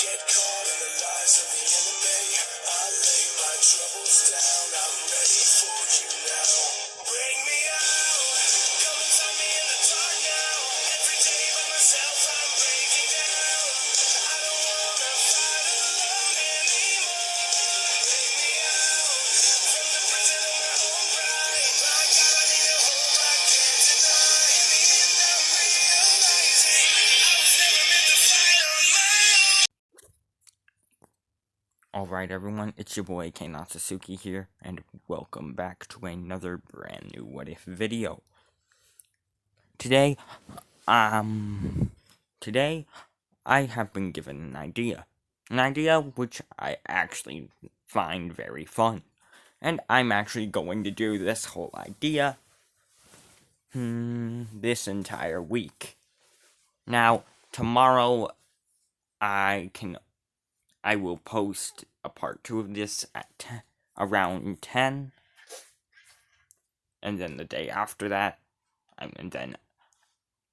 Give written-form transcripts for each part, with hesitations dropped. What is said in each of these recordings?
get caught in the lies of the enemy. I lay my troubles down. I'm ready for you now. Bring me out. Come and find me in the dark now. Every day by myself, I'm breaking down. I don't wanna fight alone anymore. Bring me out from the prison of my own pride. My God, I need a hope I can't deny. In the end, I'm realizing I was never meant to fight on my own. Alright everyone, it's your boy K Natsuki here, and welcome back to another brand new What If video. Today I have been given an idea which I actually find very fun, and I'm actually going to do this whole idea this entire week. Now, tomorrow I will post a part 2 of this at around 10, and then the day after that, and then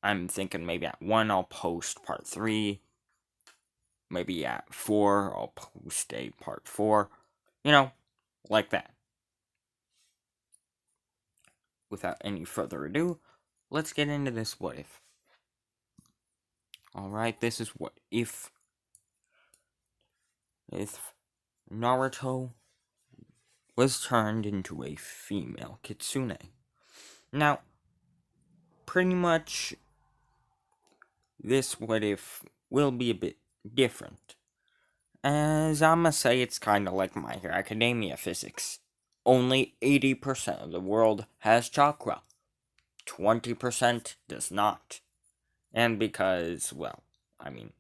I'm thinking maybe at 1 I'll post part 3, maybe at 4 I'll post a part 4, like that. Without any further ado, let's get into this what if. Alright, this is what if Naruto was turned into a female kitsune. Now, pretty much this what if will be a bit different, as I'ma say it's kinda like My Hero Academia physics. Only 80% of the world has chakra, 20% does not. And because, well, I mean,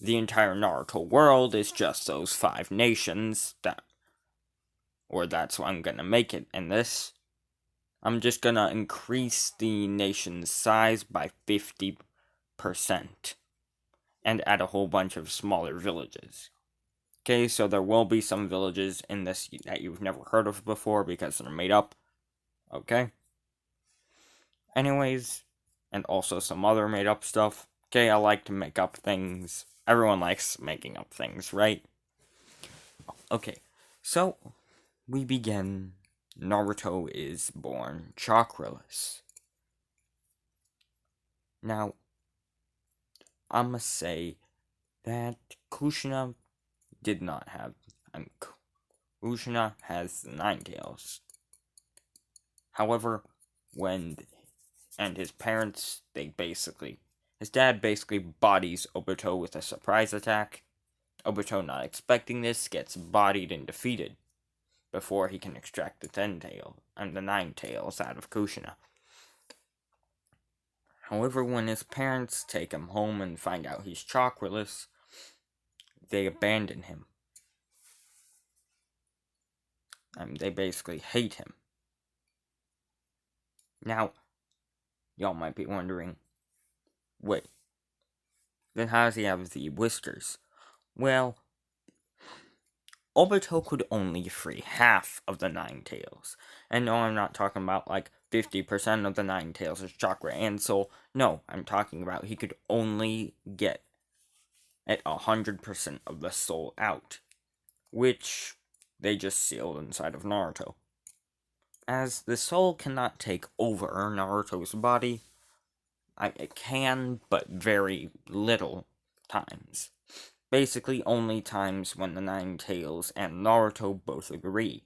the entire Naruto world is just those 5 nations that's what I'm gonna make it in this. I'm just gonna increase the nation's size by 50%, and add a whole bunch of smaller villages. Okay, so there will be some villages in this that you've never heard of before because they're made up. Okay? Anyways, and also some other made up stuff. Okay, I like to make up things. Everyone likes making up things, right? Okay, so we begin. Naruto is born chakraless. Now, I'ma say that Kushina did not have. Kushina has 9 tails. However, his parents, his dad basically bodies Obito with a surprise attack. Obito, not expecting this, gets bodied and defeated before he can extract the 10 tail and the 9 tails out of Kushina. However, when his parents take him home and find out he's chakraless, they abandon him. They basically hate him. Now, y'all might be wondering, wait, then how does he have the whiskers? Well, Obito could only free half of the 9 tails. And no, I'm not talking about like 50% of the 9 tails is chakra and soul. No, I'm talking about he could only get at 100% of the soul out, which they just sealed inside of Naruto. As the soul cannot take over Naruto's body, it can, but very little times. Basically, only times when the 9 tails and Naruto both agree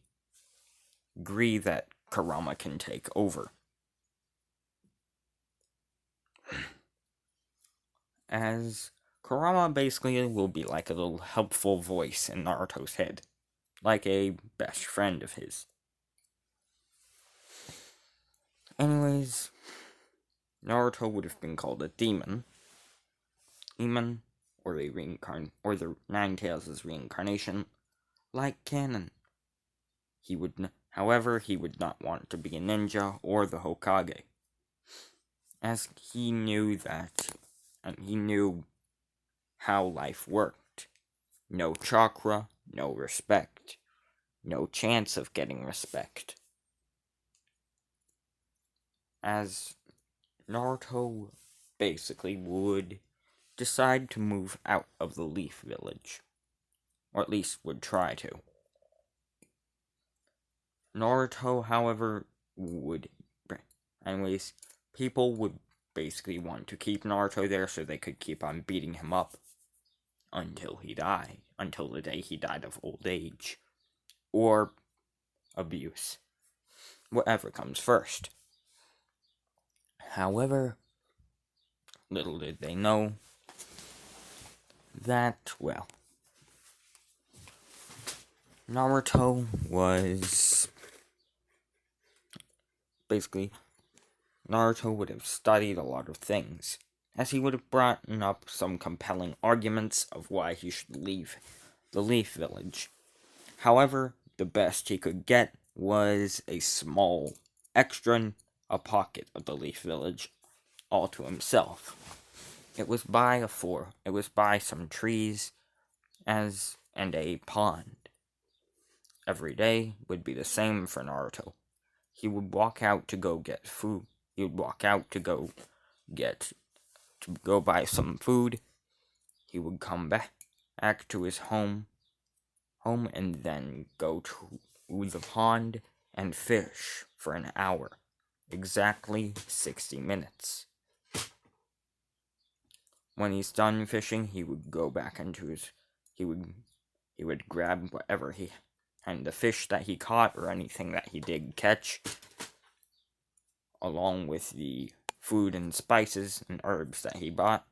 that Kurama can take over. As Kurama basically will be like a little helpful voice in Naruto's head, like a best friend of his. Anyways, Naruto would have been called a demon, or the 9 tails' reincarnation, like canon. However, he would not want to be a ninja or the Hokage, as he knew how life worked. No chakra, no respect, no chance of getting respect. As Naruto basically would decide to move out of the Leaf Village, or at least would try to. Naruto, however, would. Anyways, people would basically want to keep Naruto there so they could keep on beating him up until he died, until the day he died of old age, or abuse, whatever comes first. However, little did they know that, well, Naruto was basically, Naruto would have studied a lot of things, as he would have brought up some compelling arguments of why he should leave the Leaf Village. However, the best he could get was a small extra, a pocket of the Leaf Village, all to himself. It was by some trees, and a pond. Every day would be the same for Naruto. He would walk out to go get food. He would walk out to go buy some food. He would come back to his home, and then go to the pond and fish for an hour, exactly 60 minutes. When he's done fishing, he would go back into he would grab whatever and the fish that he caught or anything that he did catch, along with the food and spices and herbs that he bought,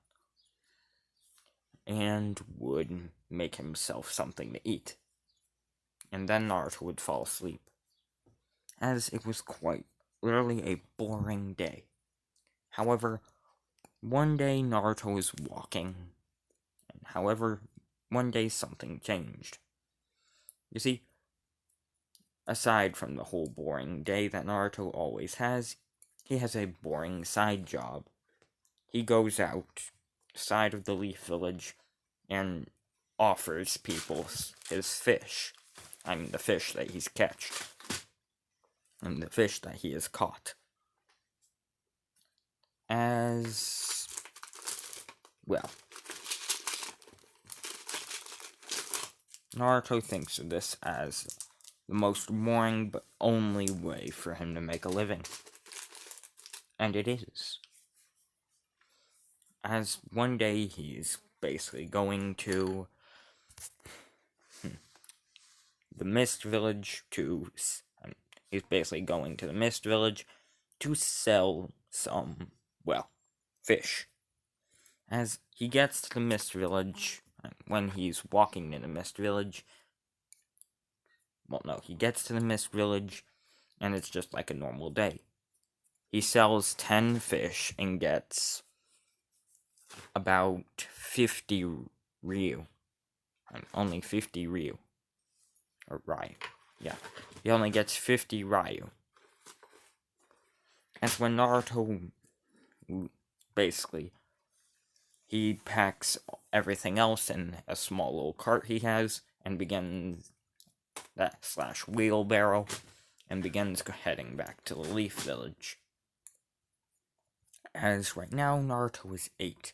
and would make himself something to eat. And then Naruto would fall asleep, as it was quite literally a boring day. However, one day Naruto was walking, one day something changed. You see, aside from the whole boring day that Naruto always has, he has a boring side job. He goes outside of the Leaf Village and offers people his fish. I mean, the fish that he's catched. And the fish that he has caught. As well, Naruto thinks of this as the most boring but only way for him to make a living. And it is. As one day he's basically going to the Mist Village he's basically going to the Mist Village to sell some, fish. As he gets to the Mist Village, when he's walking in the Mist Village, he gets to the Mist Village, and it's just like a normal day. He sells 10 fish and gets about 50 Ryu. Only 50 Ryu. Or Ryu. Yeah. He only gets 50 Ryu. As when Naruto, basically, he packs everything else in a small little cart he has, and begins / wheelbarrow, and begins heading back to the Leaf Village. As right now, Naruto is 8.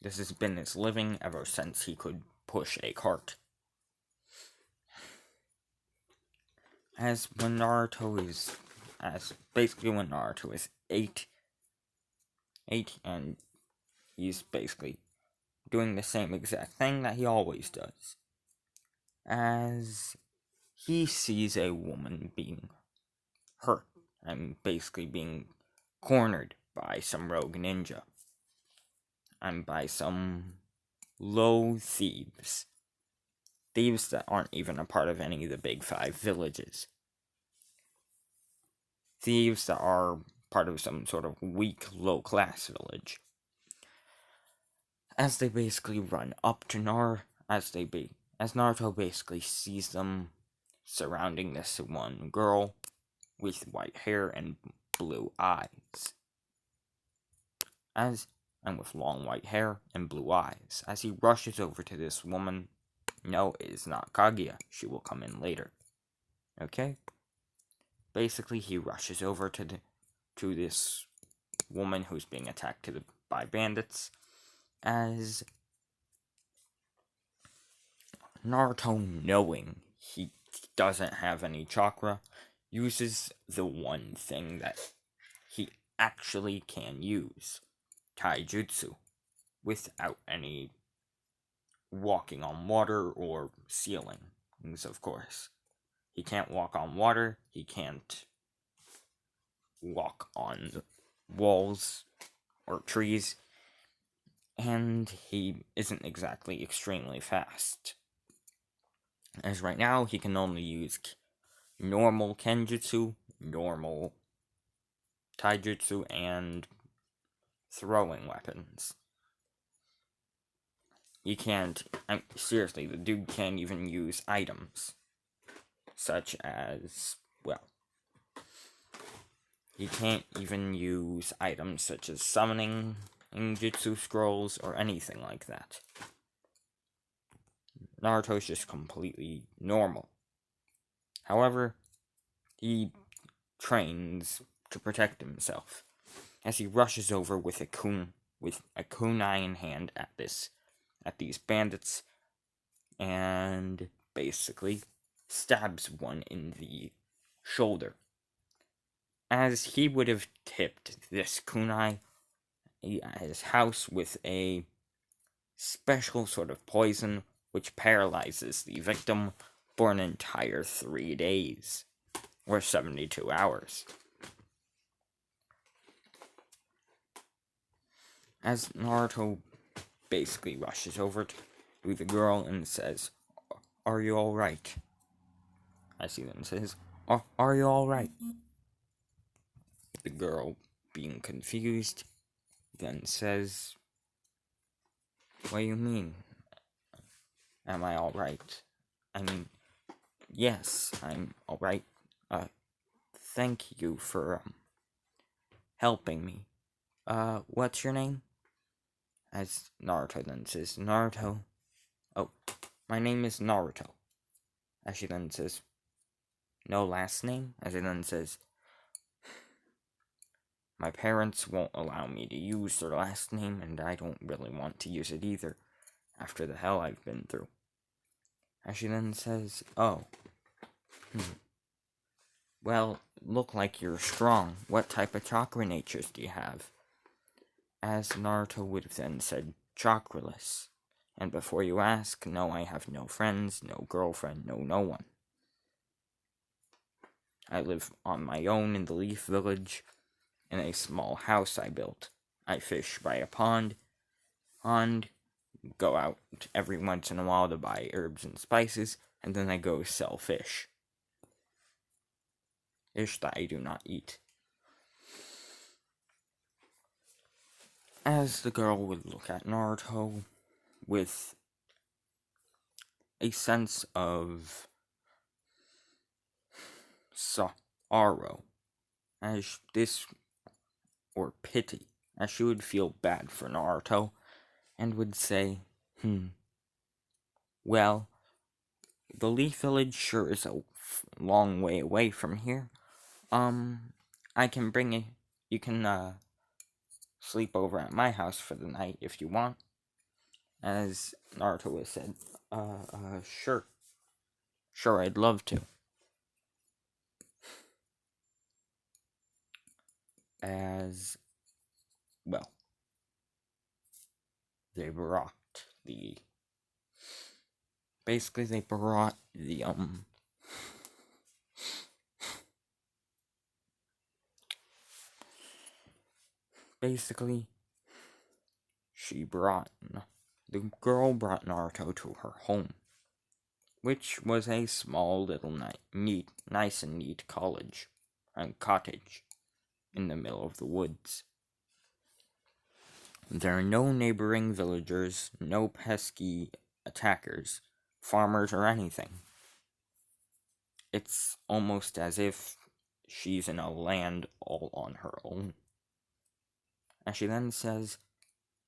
This has been his living ever since he could push a cart. When Naruto is 8, and he's basically doing the same exact thing that he always does. As he sees a woman being hurt, and basically being cornered by some rogue ninja, and by some low thieves. Thieves that aren't even a part of any of the big 5 villages. Thieves that are part of some sort of weak, low-class village. As they basically run up to as Naruto basically sees them surrounding this one girl with white hair and blue eyes. And with long white hair and blue eyes. As he rushes over to this woman, no, it is not Kaguya. She will come in later. Okay? Basically, he rushes over to this woman who's being attacked by bandits, as Naruto, knowing he doesn't have any chakra, uses the one thing that he actually can use, taijutsu, without any walking on water or ceilings, of course. He can't walk on water, he can't walk on walls or trees, and he isn't exactly extremely fast. As right now, he can only use normal kenjutsu, normal taijutsu, and throwing weapons. He can't, seriously, the dude can't even use items, such as, well, he can't even use items such as summoning, jutsu scrolls, or anything like that. Naruto's just completely normal. However, he trains to protect himself, as he rushes over with a kunai in hand at these bandits, and basically stabs one in the shoulder. As he would have tipped this kunai at his house with a special sort of poison which paralyzes the victim for an entire 3 days, or 72 hours. As Naruto basically rushes over to the girl and says, "Are you alright?" As he then says, Are you alright?" The girl, being confused, then says, "What do you mean? Am I alright? I mean, yes, I'm alright. Thank you for, helping me. What's your name?" As Naruto then says, "Naruto. Oh, my name is Naruto." As she then says, "No last name?" As he then says, "My parents won't allow me to use their last name, and I don't really want to use it either, after the hell I've been through." As she then says, "Oh, well, look like you're strong. What type of chakra natures do you have?" As Naruto would have then said, "Chakraless. And before you ask, no, I have no friends, no girlfriend, no one. I live on my own in the Leaf Village, in a small house I built. I fish by a pond, go out every once in a while to buy herbs and spices, and then I go sell fish. Fish that I do not eat." As the girl would look at Naruto with a sense of sorrow, or pity, as she would feel bad for Naruto, and would say, "Well, the Leaf Village sure is a long way away from here. I can bring it. You can, sleep over at my house for the night if you want." As Naruto would have said, sure. Sure, I'd love to." As, well, they brought the the girl brought Naruto to her home, which was a small little nice and neat cottage in the middle of the woods. There are no neighboring villagers, no pesky attackers, farmers, or anything. It's almost as if she's in a land all on her own. And she then says,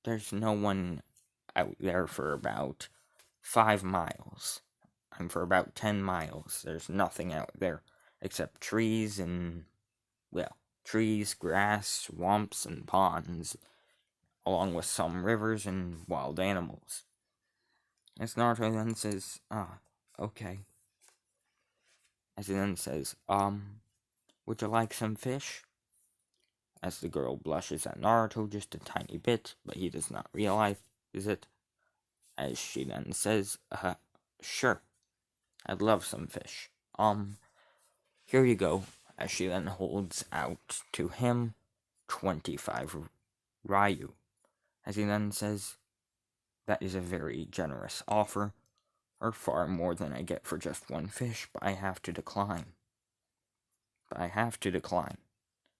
"There's no one out there for about 5 miles. And for about 10 miles, there's nothing out there except trees and, well, trees, grass, swamps, and ponds, along with some rivers and wild animals. As Naruto then says, okay. As he then says, would you like some fish? As the girl blushes at Naruto just a tiny bit, but he does not realize it. As she then says, sure, I'd love some fish. Here you go. As she then holds out to him 25 Ryu. As he then says, that is a very generous offer, or far more than I get for just one fish, but I have to decline.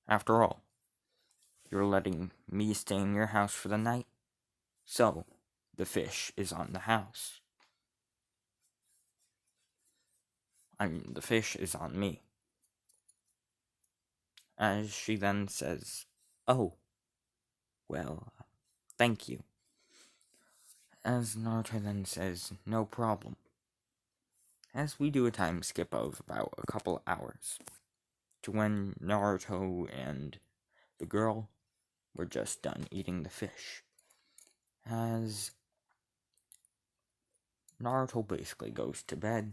After all, you're letting me stay in your house for the night, so the fish is on the house. The fish is on me. As she then says, oh, well, thank you. As Naruto then says, no problem. As we do a time skip of about a couple hours to when Naruto and the girl were just done eating the fish. As Naruto basically goes to bed,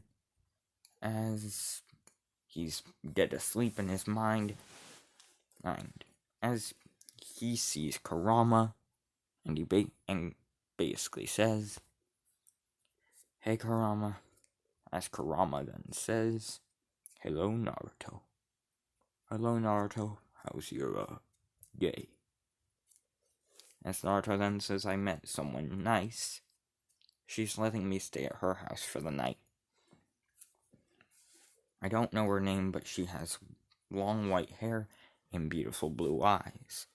as he's dead asleep in his mind, and as he sees Kurama, and he basically says, hey Kurama. As Kurama then says, hello Naruto. Hello Naruto, how's your day? As Naruto then says, I met someone nice. She's letting me stay at her house for the night. I don't know her name, but she has long white hair and beautiful blue eyes.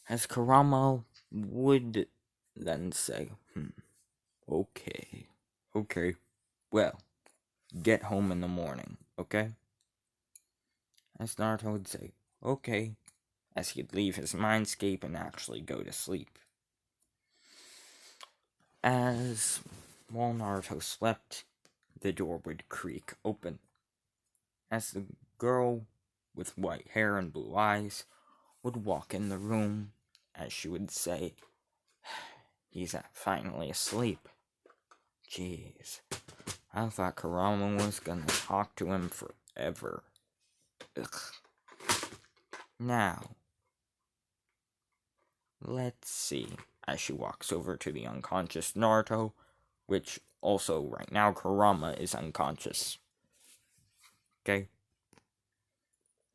As Kurama would then say, okay, well, get home in the morning, okay? As Naruto would say, okay, as he'd leave his mindscape and actually go to sleep. As while Naruto slept, the door would creak open. As the girl with white hair and blue eyes would walk in the room, as she would say, he's finally asleep. Jeez, I thought Kurama was gonna talk to him forever. Ugh. Now, let's see. As she walks over to the unconscious Naruto, which also right now Kurama is unconscious. Okay?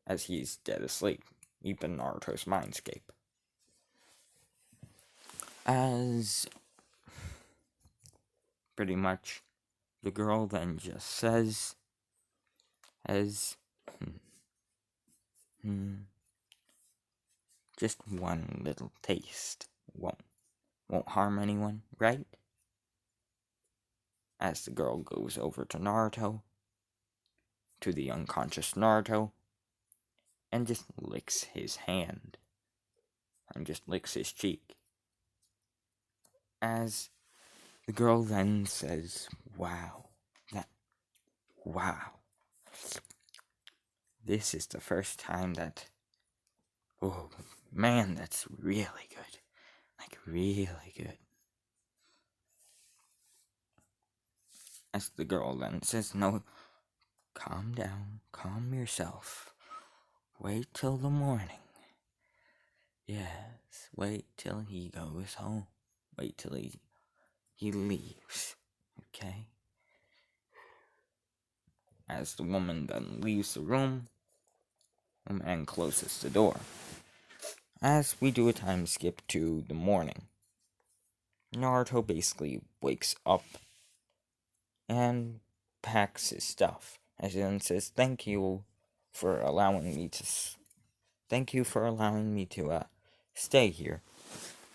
As he's dead asleep, deep in Naruto's mindscape. As pretty much the girl then just says, just one little taste won't harm anyone, right? As the girl goes over to Naruto, to the unconscious Naruto, and just licks his hand, and just licks his cheek. As the girl then says, wow, this is the first time that, oh man, that's really good, like really good. As the girl then says, no, calm down, calm yourself, wait till the morning. Yes, wait till he goes home, wait till he leaves, okay? As the woman then leaves the room, the man closes the door. As we do a time skip to the morning, Naruto basically wakes up and packs his stuff. As he then says, thank you for allowing me to stay here.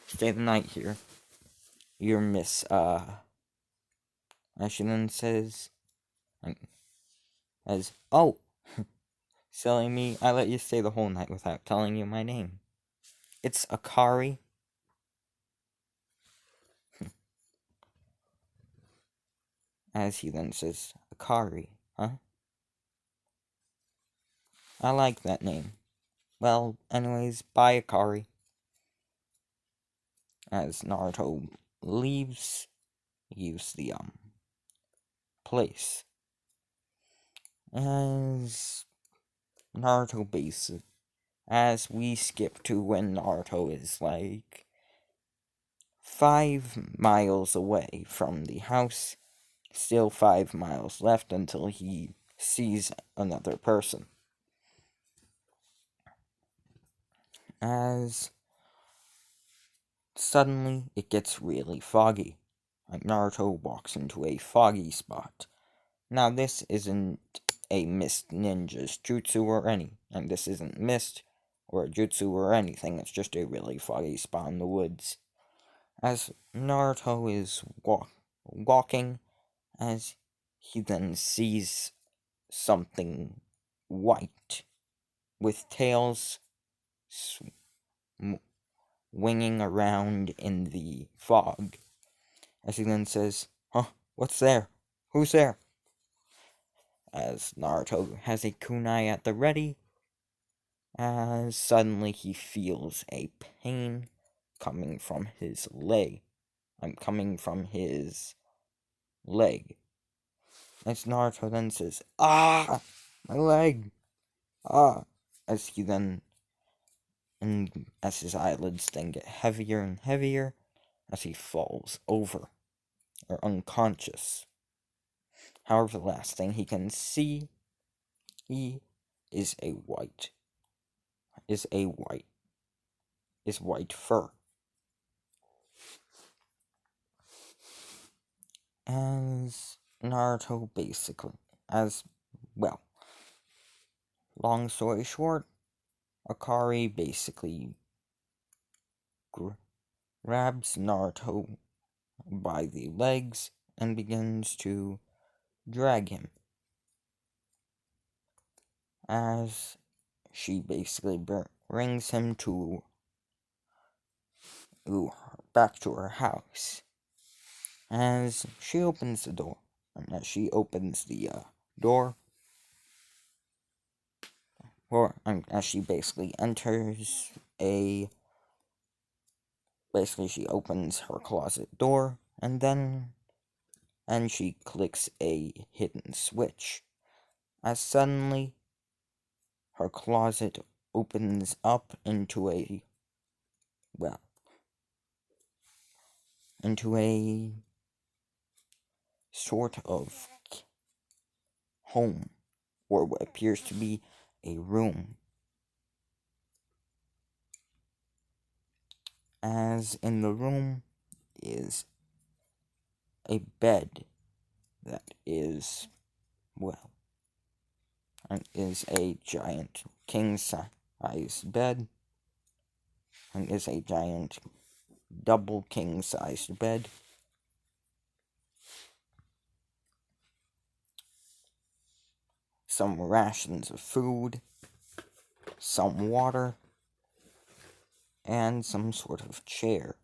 Stay the night here. Your Miss, as she then says, silly me, I let you stay the whole night without telling you my name. It's Akari. As he then says, Akari, huh? I like that name. Well, anyways, bye, Akari. as Naruto leaves the place. As Naruto basic as we skip to when Naruto is like 5 miles away from the house, still 5 miles left until he sees another person. As suddenly it gets really foggy, and Naruto walks into a foggy spot. Now this isn't a mist ninja's jutsu and this isn't mist or a jutsu or anything, it's just a really foggy spot in the woods. As Naruto is walking, as he then sees something white with tails winging around in the fog. As he then says, "Huh, what's there? Who's there?" As Naruto has a kunai at the ready, as suddenly he feels a pain coming from his leg. Coming from his leg. As Naruto then says, "Ah! My leg! Ah!" As he then, and as his eyelids then get heavier and heavier, as he falls over, or unconscious. However, the last thing he can see, he is white fur. As Naruto basically, as well, long story short, Akari basically grabs Naruto by the legs and begins to drag him. As she basically brings him back to her house. As she opens the door, and as she opens the door, or as she basically enters she opens her closet door, and she clicks a hidden switch. As suddenly, her closet opens up into a sort of home, or what appears to be a room. As in the room is a bed that is a giant king-size bed, and is a giant double king-sized bed. Some rations of food, some water, and some sort of chair.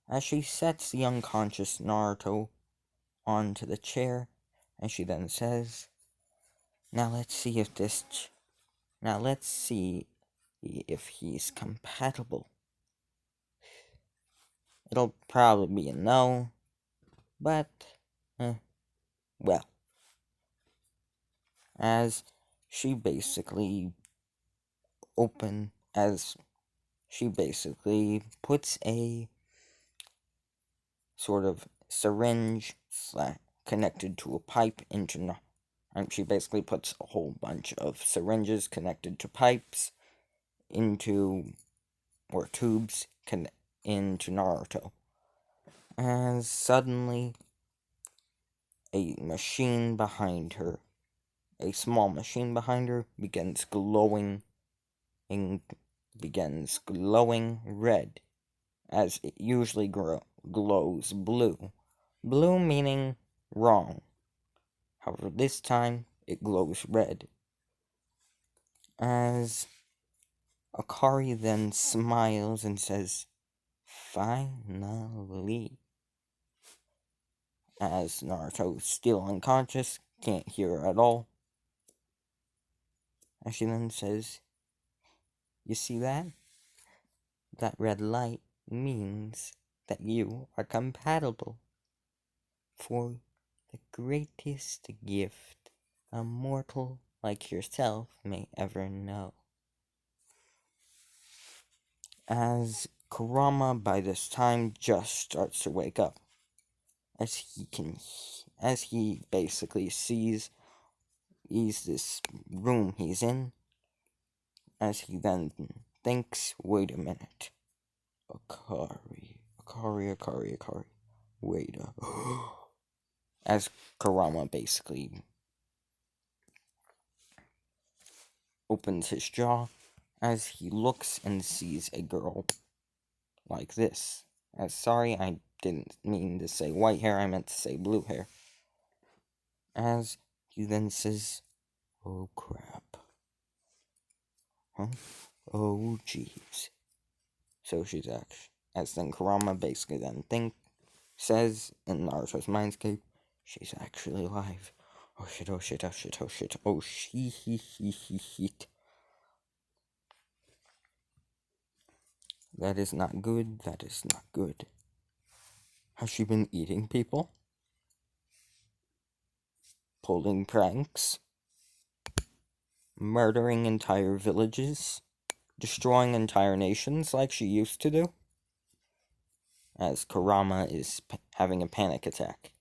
As she sets the unconscious Naruto onto the chair, and she then says, Now let's see if he's compatible. It'll probably be a no, but, well. As she basically puts a sort of syringe connected to a pipe she basically puts a whole bunch of syringes connected to pipes or tubes into Naruto. As suddenly a small machine behind her begins glowing red, as it usually glows blue. Blue meaning wrong. However, this time it glows red. As Akari then smiles and says, "Finally." As Naruto is still unconscious, can't hear her at all. And she then says, "You see that? That red light means that you are compatible for the greatest gift a mortal like yourself may ever know. As Kurama by this time just starts to wake up, as he basically sees this room he's in, as he then thinks, wait a minute, Akari, wait a... As Kurama basically opens his jaw, as he looks and sees a girl like this. Sorry, I didn't mean to say white hair, I meant to say blue hair. As he then says, oh crap. Huh? Oh jeez. So she's actually, as then Kurama basically then says in Naruto's mindscape, she's actually alive. Oh shit, oh shit, oh shit, oh shit, oh shit. That is not good, that is not good. Has she been eating people? Pulling pranks? Murdering entire villages? Destroying entire nations like she used to do? As Kurama is having a panic attack.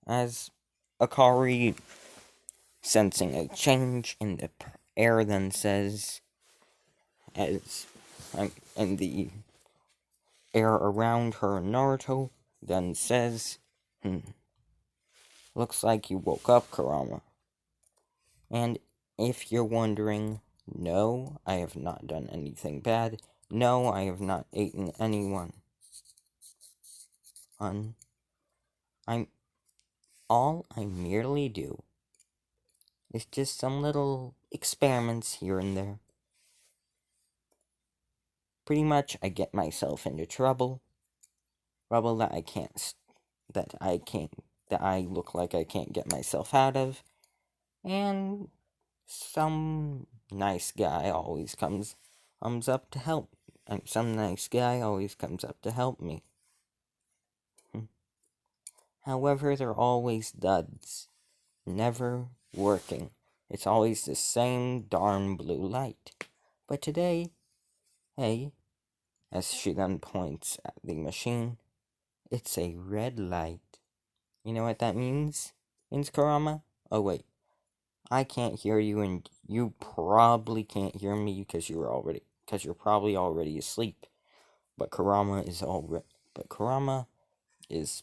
As Akari, sensing a change in the air, then says, and the air around her and Naruto, then says, looks like you woke up, Kurama. And if you're wondering, no, I have not done anything bad. No, I have not eaten anyone. All I merely do is just some little experiments here and there. Pretty much, I get myself into trouble that I look like I can't get myself out of, and some nice guy always comes up to help, and some nice guy always comes up to help me. However, they're always duds, never working. It's always the same darn blue light. But today, hey, as she then points at the machine, it's a red light. You know what that means? Means Kurama? Oh wait, I can't hear you, and you probably can't hear me because you're probably already asleep. But Kurama is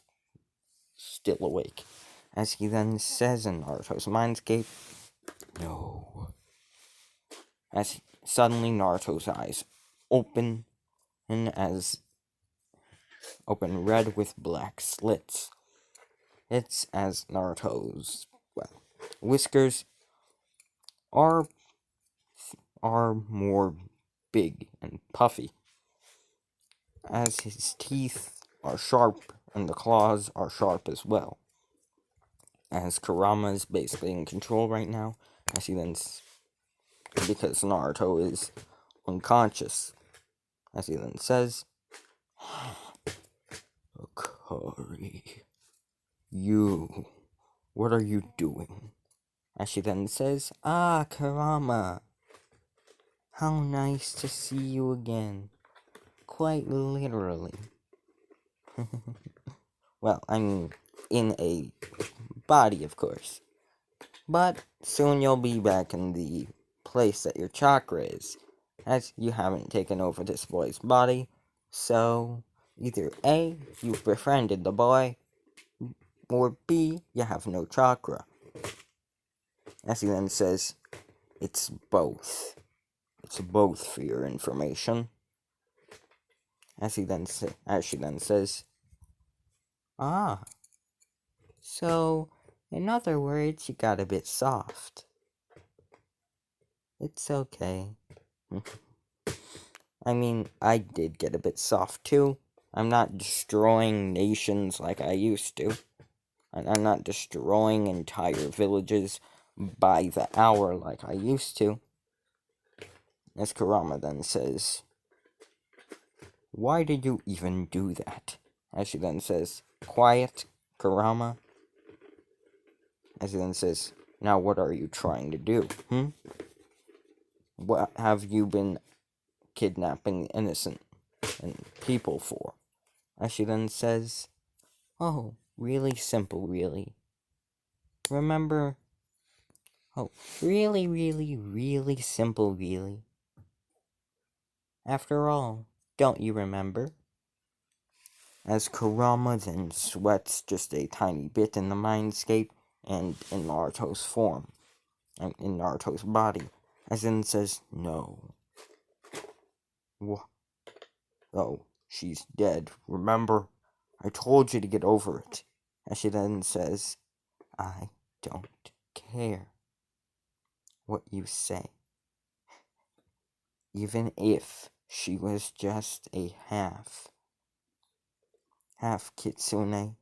still awake. As he then says in Naruto's mindscape, no. As suddenly Naruto's eyes open red with black slits. It's as Naruto's whiskers are more big and puffy, as his teeth are sharp and the claws are sharp as well. As Kurama is basically in control right now, as he then, because Naruto is unconscious, as he then says, Akari, what are you doing? As she then says, Kurama, how nice to see you again. Quite literally. Well, I mean, in a body, of course. But soon you'll be back in the place that your chakra is, as you haven't taken over this boy's body. So, either A, you've befriended the boy, or B, you have no chakra. As he then says, it's both. It's both for your information. As she then says, so, in other words, you got a bit soft. It's okay. I mean, I did get a bit soft too. I'm not destroying nations like I used to. And I'm not destroying entire villages by the hour like I used to. As Kurama then says, Why did you even do that? As she then says, quiet, Kurama. As he then says, now what are you trying to do, What have you been kidnapping innocent people for? As she then says, oh, really simple, really. Remember? Oh, really, really, really simple, really. After all, don't you remember? As Kurama then sweats just a tiny bit in the mindscape and in Naruto's form, and in Naruto's body, as then says, no. Oh, she's dead, remember? I told you to get over it. As she then says, I don't care what you say. Even if she was just a half kitsune,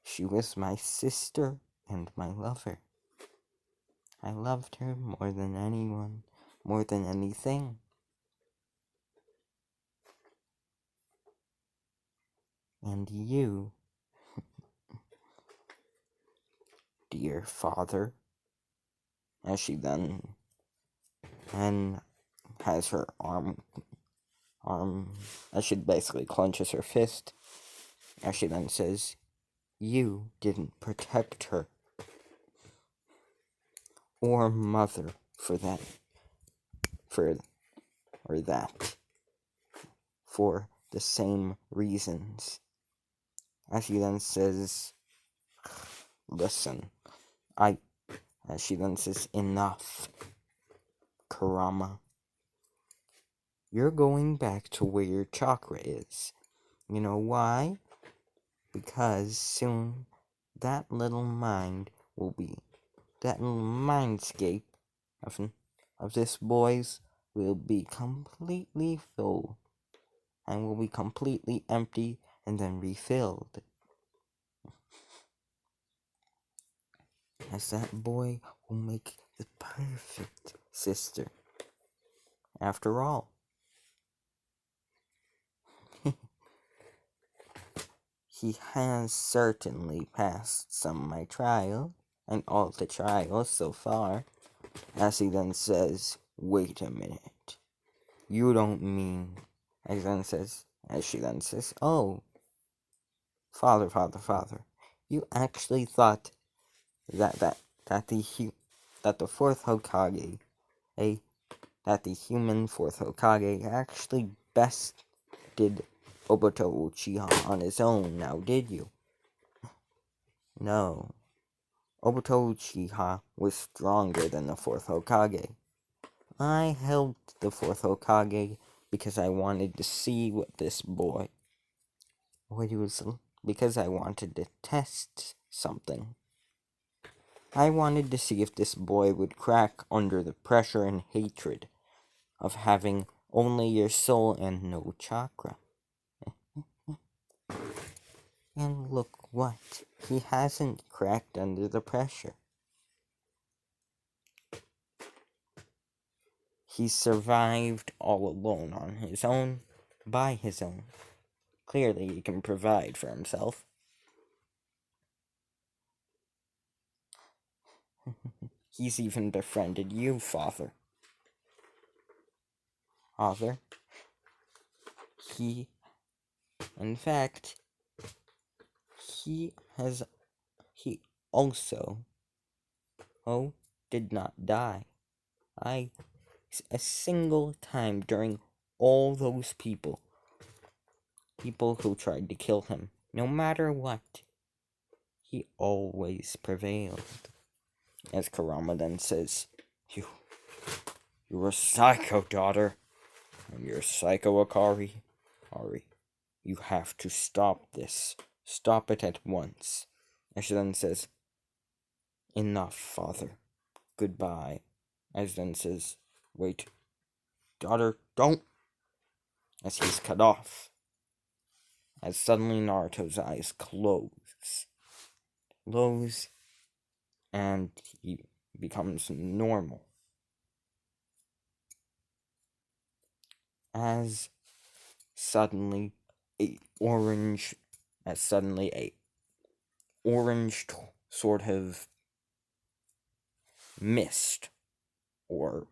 she was my sister and my lover. I loved her more than anyone, more than anything. And you, dear father, as she then has her arm, as she basically clenches her fist, as she then says, you didn't protect her. Or mother, for that. For the same reasons. As she then says, listen, as she then says, enough, Kurama. You're going back to where your chakra is. You know why? Because soon that little mindscape of this boy's will be completely full and will be completely empty and then refilled. As that boy will make the perfect sister. After all, he has certainly passed some of my trial, and all the trials so far. As he then says, wait a minute. You don't mean, as she then says, oh, father, you actually thought that the fourth Hokage, that the human fourth Hokage actually best did Obito Uchiha on his own, now did you? No. Obito Uchiha was stronger than the fourth Hokage. I helped the fourth Hokage because I wanted to see what this boy, because I wanted to test something. I wanted to see if this boy would crack under the pressure and hatred of having only your soul and no chakra. And look what, he hasn't cracked under the pressure. He survived all alone on his own, by his own. Clearly he can provide for himself. He's even befriended you, father. Father, in fact, he also, did not die. A single time during all those people who tried to kill him, no matter what, he always prevailed. As Kurama then says, you're a psycho, daughter. And you're a psycho, Akari. Ari, you have to stop this. Stop it at once. As she then says, enough, father. Goodbye. As then says, wait, daughter, don't. As he's cut off. As suddenly Naruto's eyes close, and he becomes normal. As suddenly a orange, sort of mist, or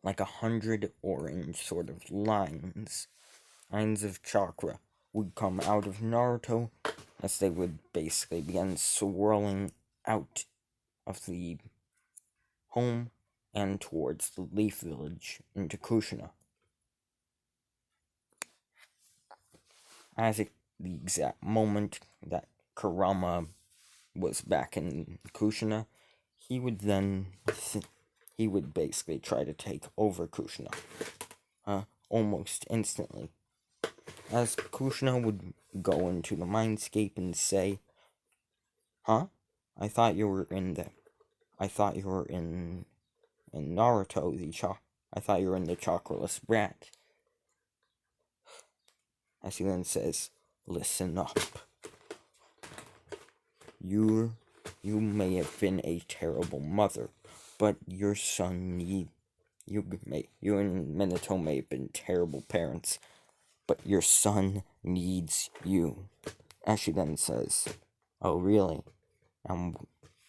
like 100 orange sort of lines of chakra would come out of Naruto as they would basically begin swirling out of the home and towards the Leaf Village into Kushina. As the exact moment that Kurama was back in Kushina, he would basically try to take over Kushina, almost instantly. As Kushina would go into the mindscape and say, "Huh? I thought you were in Naruto, I thought you were in the Chakraless Brat." As he then says, "Listen up. You may have been a terrible mother, but your son you and Minato may have been terrible parents, but your son needs you." As she then says, "Oh, really?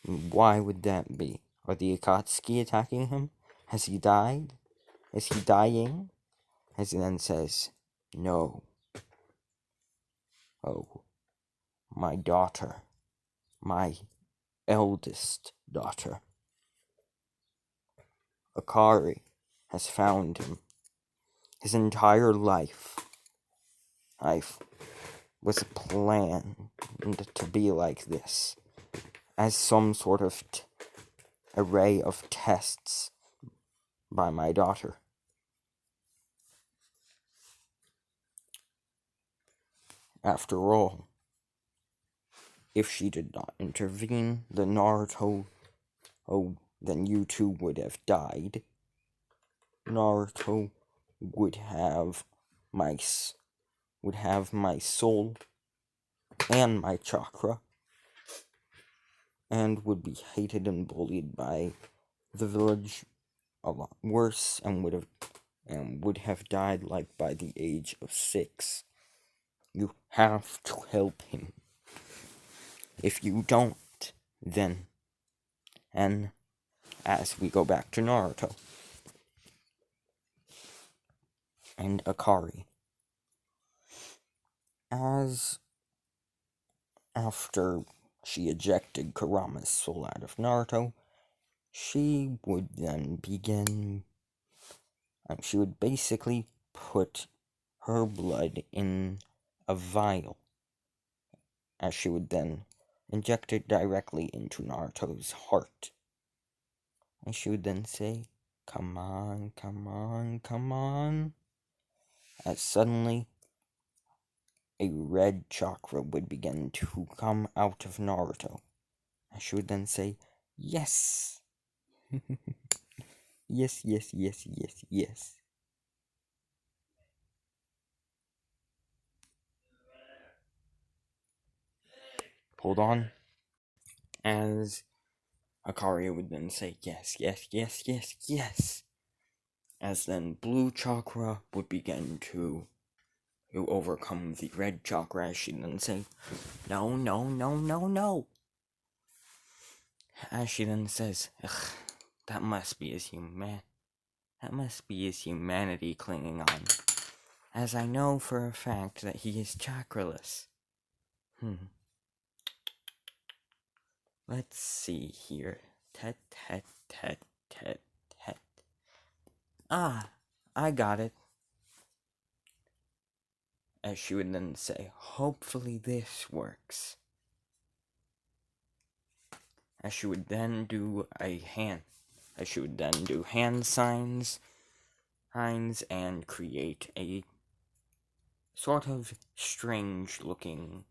Why would that be? Are the Akatsuki attacking him? Has he died? Is he dying?" As he then says, "No. Oh, my daughter. My eldest daughter. Akari has found him. His entire life was a plan to be like this, as some sort of array of tests by my daughter. After all, if she did not intervene, then you two would have died. Naruto would have my soul and my chakra, and would be hated and bullied by the village a lot worse, and would have died like by the age of 6. You have to help him. If you don't, then..." And as we go back to Naruto and Akari, as after she ejected Kurama's soul out of Naruto, she would then begin. She would basically put her blood in a vial, as she would then inject it directly into Naruto's heart. And she would then say, "Come on, come on, come on." As suddenly, a red chakra would begin to come out of Naruto. And she would then say, "Yes." Yes, yes, yes, yes, yes. Hold on. As Akari would then say, "Yes, yes, yes, yes, yes." As then blue chakra would begin to overcome the red chakra, as she then say, "No, no, no, no, no." As she then says, "Ugh, that must be his humanity clinging on, as I know for a fact that he is chakraless. Let's see here. Tet, tet, tet, tet, tet. Ah, I got it." As she would then say, "Hopefully this works." As she would then do hand signs, and create a sort of strange looking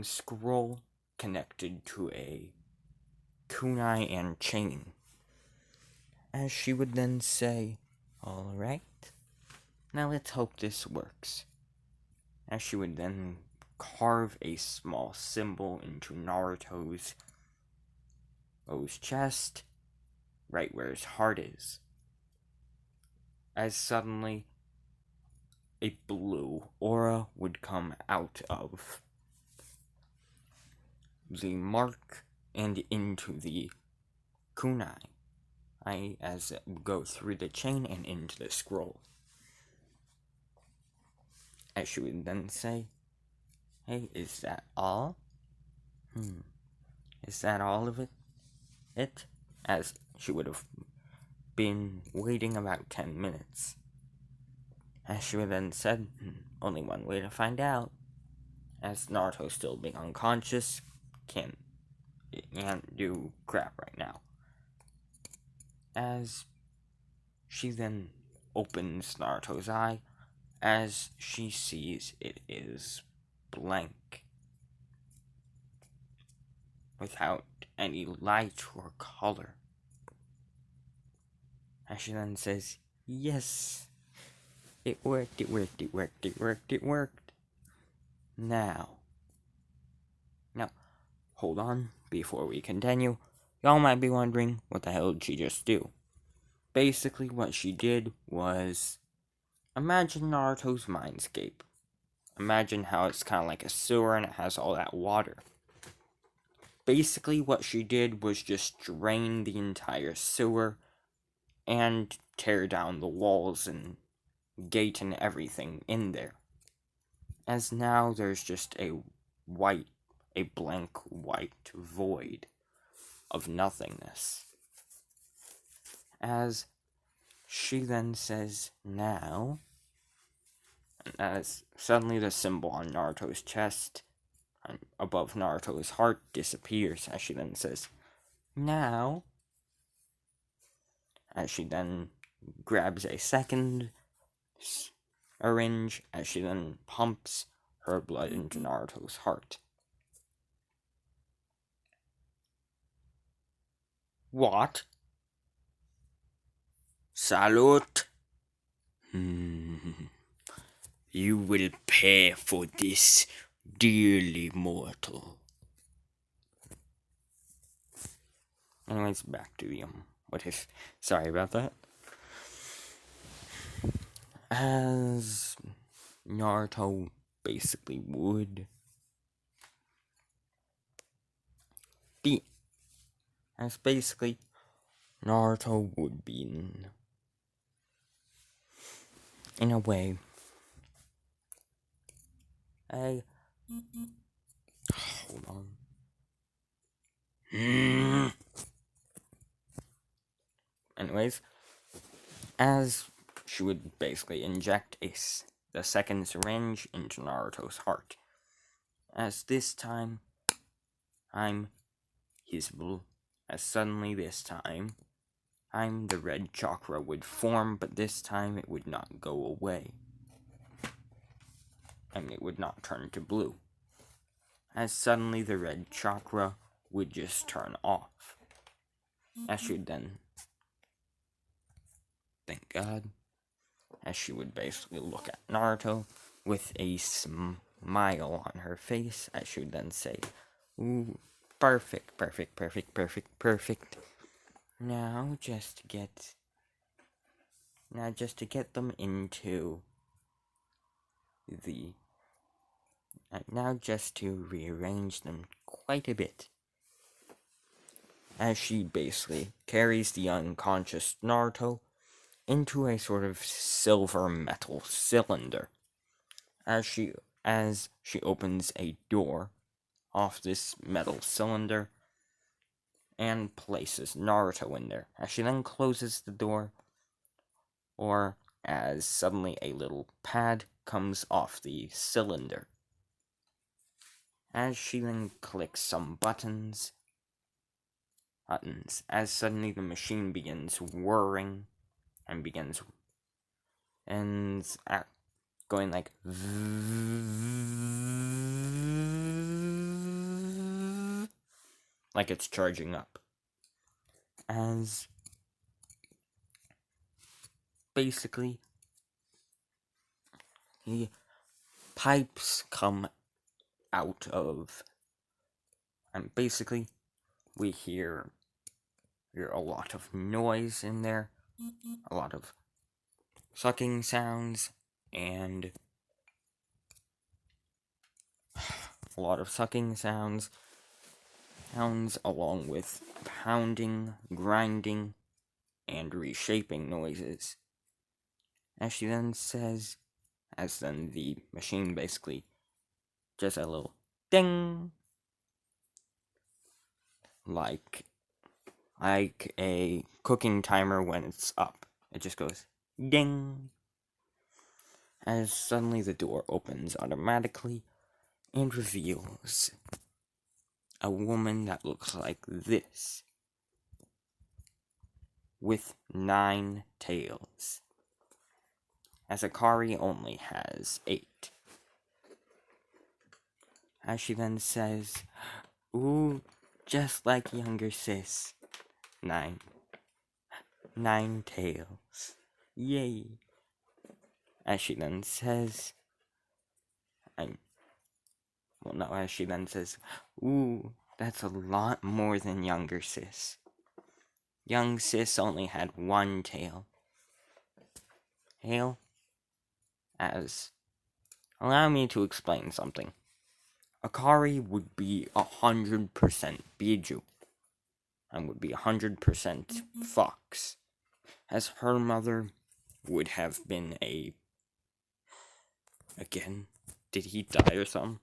scroll connected to a kunai and chain. As she would then say, "Alright, now let's hope this works." As she would then carve a small symbol into Naruto's chest, right where his heart is. As suddenly, a blue aura would come out of the mark and into the kunai, as it would go through the chain and into the scroll. As she would then say, "Hey, is that all? Is that all of it? As she would have been waiting about 10 minutes. As she would then said, "Only one way to find out." As Naruto still being unconscious, can't do crap right now. As she then opens Naruto's eye, as she sees it is blank, without any light or color. As she then says, "Yes, it worked, it worked, it worked, it worked, it worked. Now, hold on, before we continue, y'all might be wondering, what the hell did she just do?" Basically, what she did was, imagine Naruto's mindscape. Imagine how it's kind of like a sewer and it has all that water. Basically, what she did was just drain the entire sewer and tear down the walls and gate and everything in there. As now there's just a blank white void of nothingness. As she then says, "Now," as suddenly the symbol on Naruto's chest and above Naruto's heart disappears, as she then says, "Now," as she then grabs a second syringe, as she then pumps her blood into Naruto's heart. "What? Salute? You will pay for this, dearly mortal." Anyways, back to the what if. Sorry about that. As Naruto basically would be. As basically Naruto would be in a way hold on. Anyways, as she would basically inject the second syringe into Naruto's heart. As this time, I'm his blue. As suddenly this time, the red chakra would form, but this time it would not go away. And it would not turn to blue. As suddenly the red chakra would just turn off. As she would then, thank God, as she would basically look at Naruto with a smile on her face, as she would then say, "Ooh, perfect, perfect, perfect, perfect, perfect. Now just to get them into the... Now just to rearrange them quite a bit." As she basically carries the unconscious Naruto into a sort of silver metal cylinder. As she opens a door off this metal cylinder and places Naruto in there. As she then closes the door, or as suddenly a little pad comes off the cylinder. As she then clicks some buttons, as suddenly the machine begins whirring and going like it's charging up. As basically the pipes come out of, and basically we hear a lot of noise in there, a lot of sucking sounds, and a lot of sucking sounds along with pounding, grinding, and reshaping noises. As she then says, as then the machine basically just a little ding, like a cooking timer when it's up. It just goes ding, as suddenly the door opens automatically and reveals a woman that looks like this, with 9 tails, as Akari only has 8. As she then says, "Ooh, just like younger sis. 9 tails. Yay." As she then says, as she then says, "Ooh, that's a lot more than younger sis. Young sis only had 1 tail." Allow me to explain something. Akari would be 100% Biju, and would be 100% fox, as her mother would have been again, did he die or something?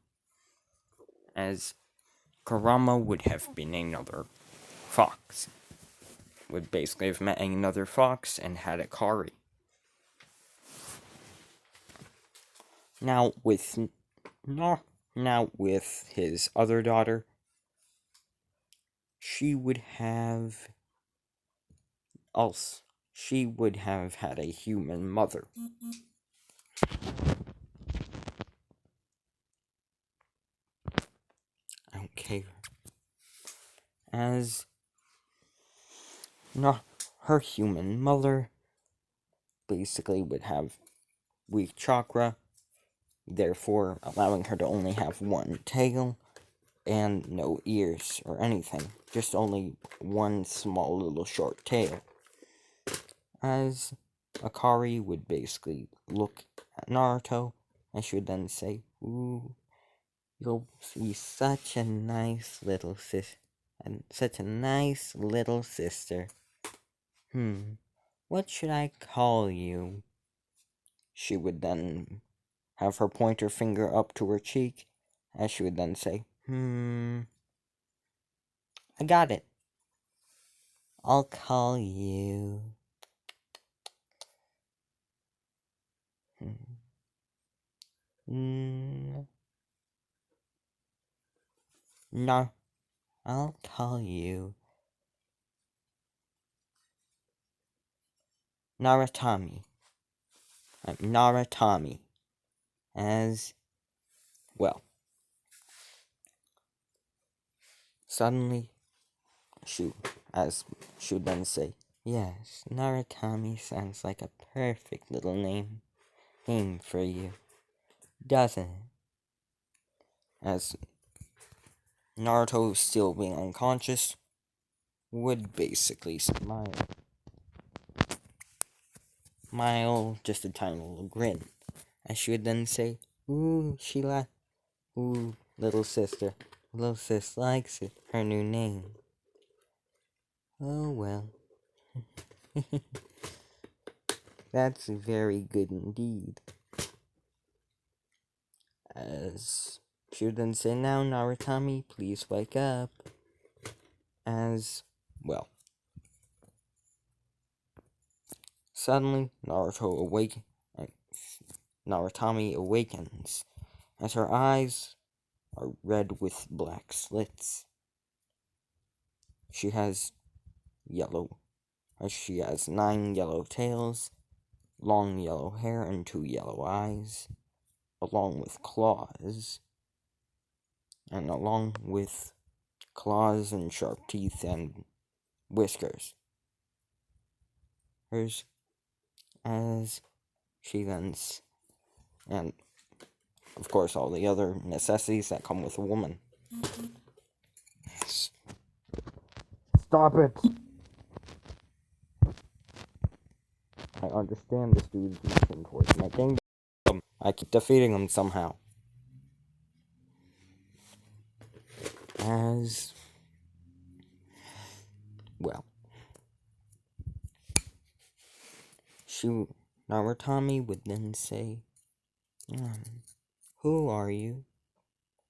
As Kurama would have been another fox, would basically have met another fox and had Akari. Now with his other daughter, she would have had a human mother. Okay. As her human mother basically would have weak chakra, therefore allowing her to only have 1 tail and no ears or anything, just only 1 small little short tail. As Akari would basically look at Naruto, and she would then say, "Ooh, you'll be such a nice little sister. What should I call you?" She would then have her pointer finger up to her cheek, as she would then say, "I got it. I'll call you... No, I'll call you Naratami. Naratami." As well. Suddenly, she would then say, "Yes, Naratami sounds like a perfect little name for you, doesn't it?" As Naruto, still being unconscious, would basically smile, just a tiny little grin, as she would then say, "Ooh, ooh, little sister. Little sis likes it, her new name. Oh well." That's very good indeed. As she would then say, "Now, Naratami, please wake up." As well. Suddenly, Naratami awakens, as her eyes are red with black slits. She has 9 yellow tails, long yellow hair, and 2 yellow eyes, along with claws and sharp teeth and whiskers. As she then, and of course all the other necessities that come with a woman. Stop it! I understand this dude's mission towards my kingdom. I keep defeating them somehow. As well, Naratami would then say, "Who are you?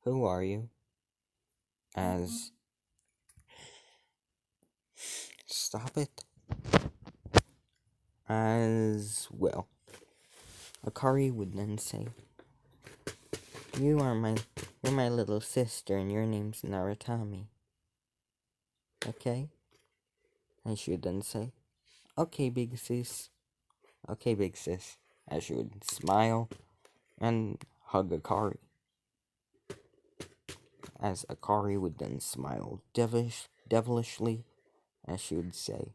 Who are you?" As stop it. As well, Akari would then say, You're my little sister, and your name's Naratami. Okay?" And she would then say, "Okay, big sis. Okay, big sis." As she would smile and hug Akari. As Akari would then smile devilishly, as she would say,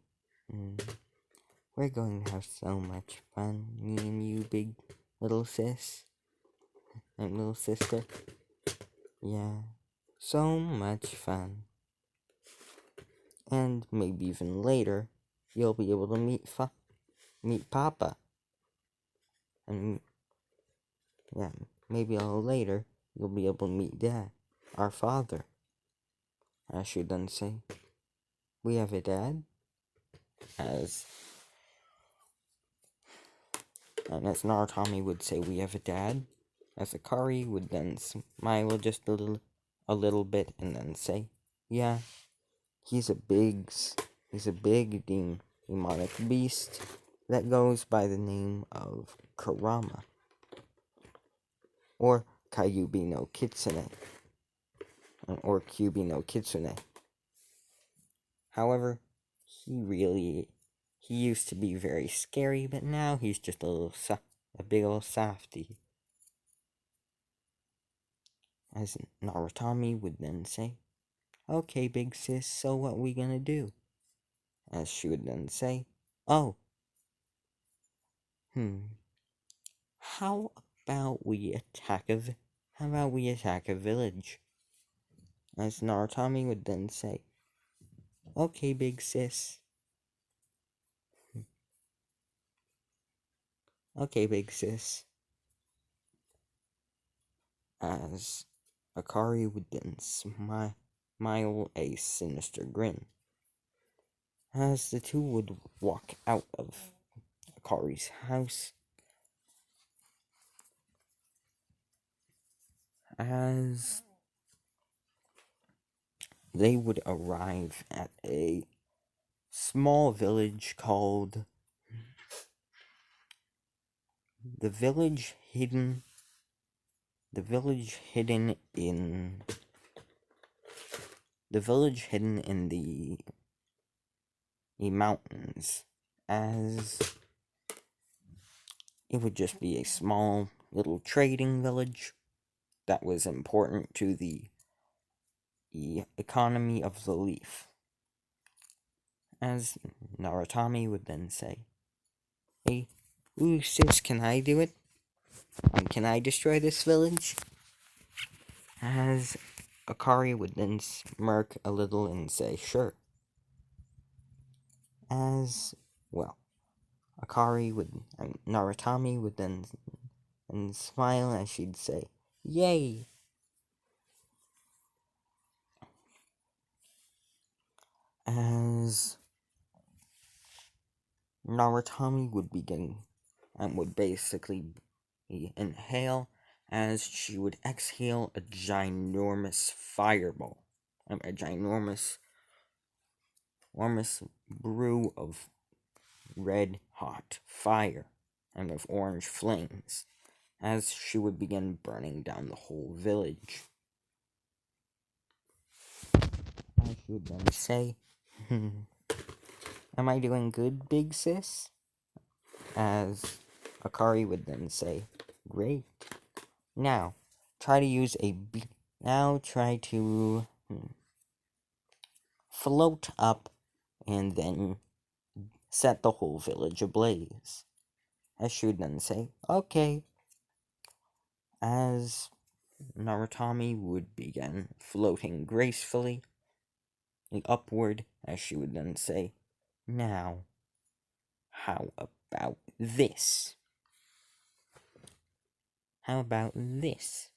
"We're going to have so much fun, me and you, big little sis and little sister. Yeah, so much fun. And maybe even later, you'll be able to meet Papa. And yeah, maybe a little later, you'll be able to meet Dad, our father." I should then say, "We have a dad?" As Naratami would say, "We have a dad." As Akari would then smile just a little bit, and then say, "Yeah, he's a big demonic beast that goes by the name of Kurama, or Kyubi no Kitsune, or Kyubi no Kitsune. However, he used to be very scary, but now he's just a big old softy." As Naratami would then say, "Okay, big sis, so what we gonna do?" As she would then say, "Oh, how about we attack a village?" As Naratami would then say, "Okay, big sis. Okay, big sis." As Akari would then smile a sinister grin. As the two would walk out of Akari's house, as they would arrive at a small village called the village hidden in the mountains, as it would just be a small little trading village that was important to the economy of the leaf. As Naratami would then say, "Hey, ooh, sis, can I do it? Can I destroy this village?" As Akari would then smirk a little and say, "Sure." As well, Naratami would then smile as she'd say, "Yay!" As Naratami would begin and would basically inhale, as she would exhale a ginormous fireball. A ginormous brew of red hot fire and of orange flames, as she would begin burning down the whole village. As she would then say, "Am I doing good, big sis?" As Akari would then say, "Great. Now, try to float up and then set the whole village ablaze." As she would then say, "Okay." As Naratami would begin floating gracefully upward, as she would then say, "Now, how about this?" how about this?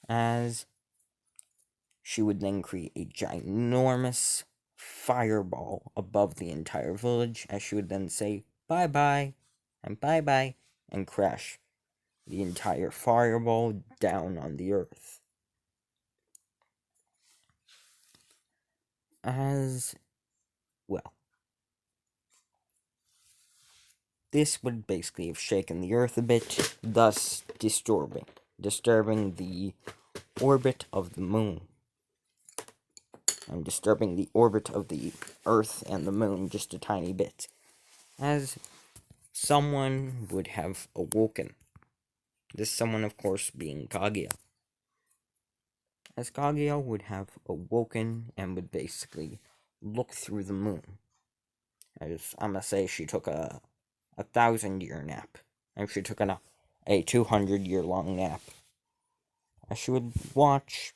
As she would then create a ginormous fireball above the entire village, as she would then say, bye bye, and bye bye, and crash the entire fireball down on the earth. As well, this would basically have shaken the earth a bit, thus disturbing the orbit of the moon. And disturbing the orbit of the earth and the moon just a tiny bit. As someone would have awoken. This someone, of course, being Kaguya. As Kaguya would have awoken and would basically look through the moon. As I'm gonna say, she took a 1,000-year nap. And she took a 200-year-long nap. As she would watch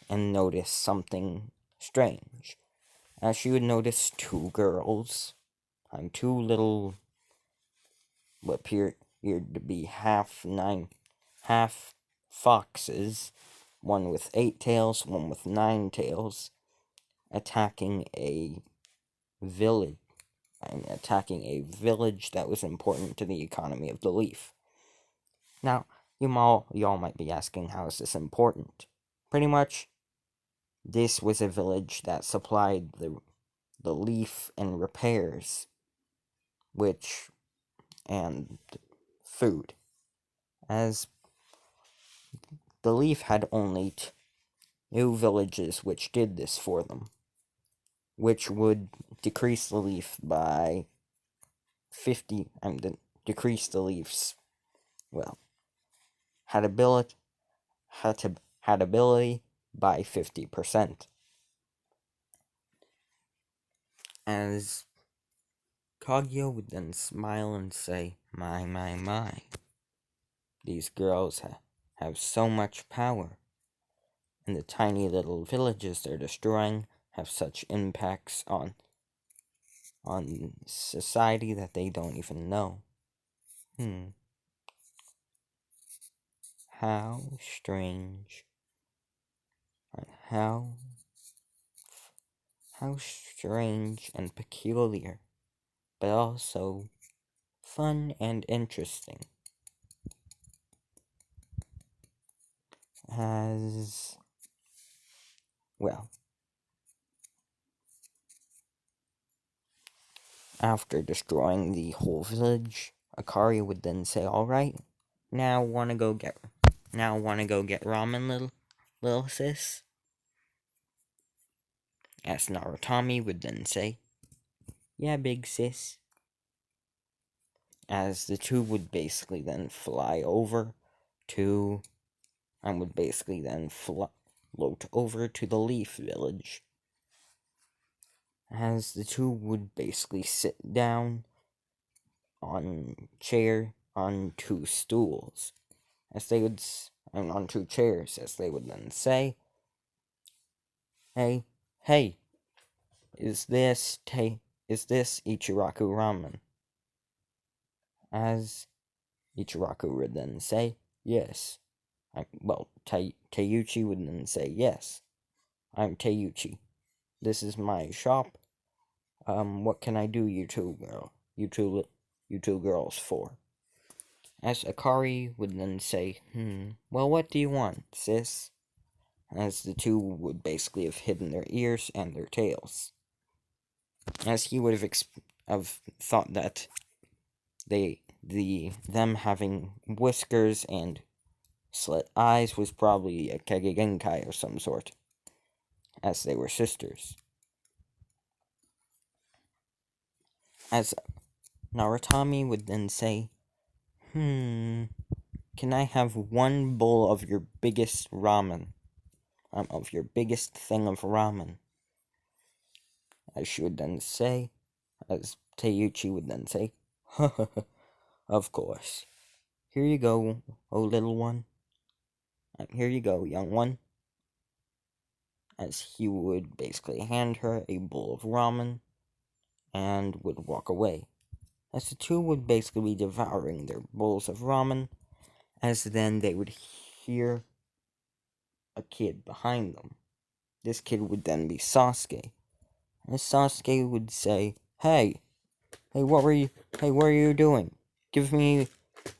and notice something strange. As she would notice two girls, and two little, what appeared to be half foxes, one with 8 tails, one with 9 tails, attacking a village. That was important to the economy of the leaf. Now, y'all might be asking, how is this important? Pretty much, this was a village that supplied the leaf and repairs, and food. As the leaf had only 2 villages which did this for them, which would decrease the leaf by 50, decrease the leaf's, had ability by 50%. As Kaguya would then smile and say, my, these girls have so much power, and the tiny little villages they're destroying have such impacts on society that they don't even know. How strange. How strange and peculiar, but also fun and interesting. As well, after destroying the whole village, Akari would then say, "Alright, now wanna go get ramen, little sis?" As Naratami would then say, "Yeah, big sis." As the two would basically then fly over to, and would basically then float over to the Leaf Village. As the two would basically sit down on 2 stools, as they would, and on 2 chairs, as they would then say, hey, is this Ichiraku Ramen? As Ichiraku would then say, yes. Teiuchi would then say, yes, I'm Teiuchi. This is my shop. What can I do you two girls for? As Akari would then say, well, what do you want, sis? As the two would basically have hidden their ears and their tails. As he would have thought that them having whiskers and slit eyes was probably a Kegegenkai of some sort, as they were sisters. As Naratami would then say, can I have 1 bowl of your biggest ramen? Of your biggest thing of ramen? As she would then say, as Teiuchi would then say, of course. Here you go, oh little one. Here you go, young one. As he would basically hand her a bowl of ramen and would walk away. As the two would basically be devouring their bowls of ramen, as then they would hear a kid behind them. This kid would then be Sasuke. And Sasuke would say, Hey, what are you doing? Give me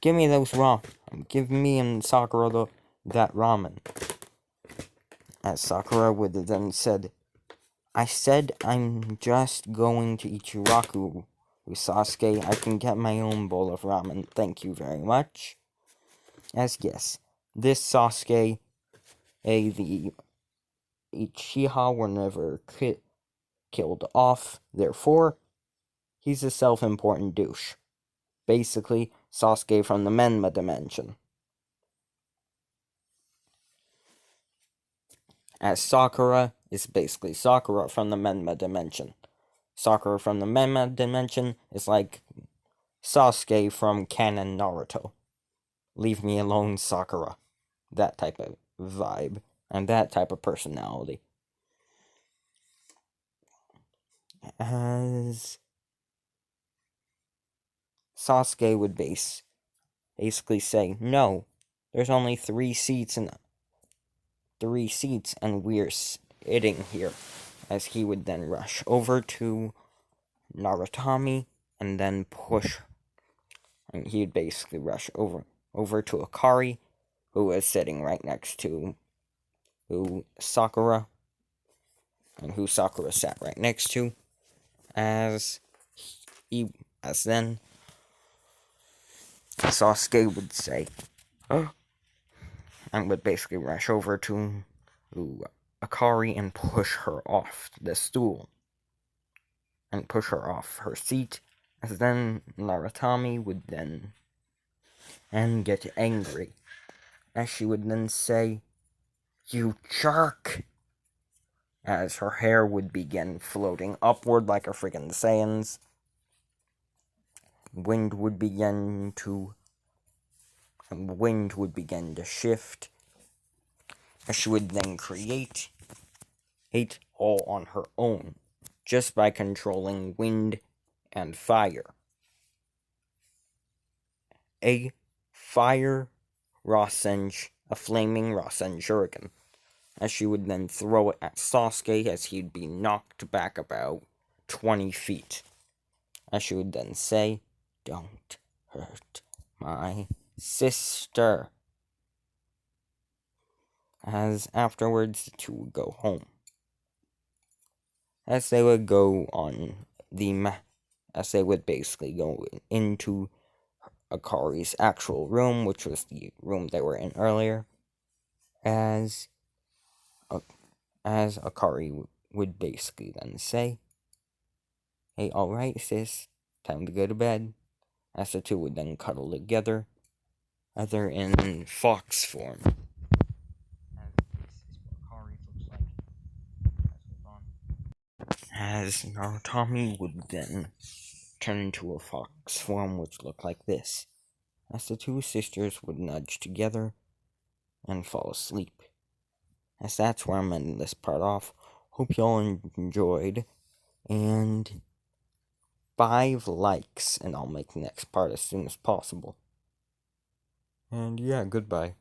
those give me and Sakura that ramen. As Sakura would have then said, I said I'm just going to Ichiraku with Sasuke. I can get my own bowl of ramen. Thank you very much. As yes, this Sasuke, the Uchiha were never killed off. Therefore, he's a self-important douche. Basically, Sasuke from the Menma dimension. As Sakura is basically Sakura from the Menma dimension. Sakura from the Menma dimension is like Sasuke from canon Naruto. Leave me alone, Sakura. That type of vibe and that type of personality. As Sasuke would basically say, no, there's only 3 seats and we're sitting here. As he would then rush over to Naratami and then push, and he'd basically rush over to Akari, who was sitting right next to Sakura, and who Sakura sat right next to, as then Sasuke would say, and would basically rush over to Akari and push her off the stool, and push her off her seat, as then Naratami would then get angry, as she would then say, You jerk! As her hair would begin floating upward like a friggin' Saiyan's. Wind would begin to shift, as she would then create all on her own, just by controlling wind and fire. A flaming Rasen Shuriken, as she would then throw it at Sasuke as he'd be knocked back about 20 feet. As she would then say, Don't hurt my sister. As afterwards, the two would go home. As they would go on as they would basically go into Akari's actual room, which was the room they were in earlier, as Akari would basically then say, Hey, alright sis, time to go to bed. As the two would then cuddle together, either in fox form. As this is what Akari looks like. As Naratami would then turn into a fox form, which looked like this. As the two sisters would nudge together and fall asleep. As that's where I'm ending this part off. Hope y'all enjoyed, and 5 likes, and I'll make the next part as soon as possible. And yeah, goodbye.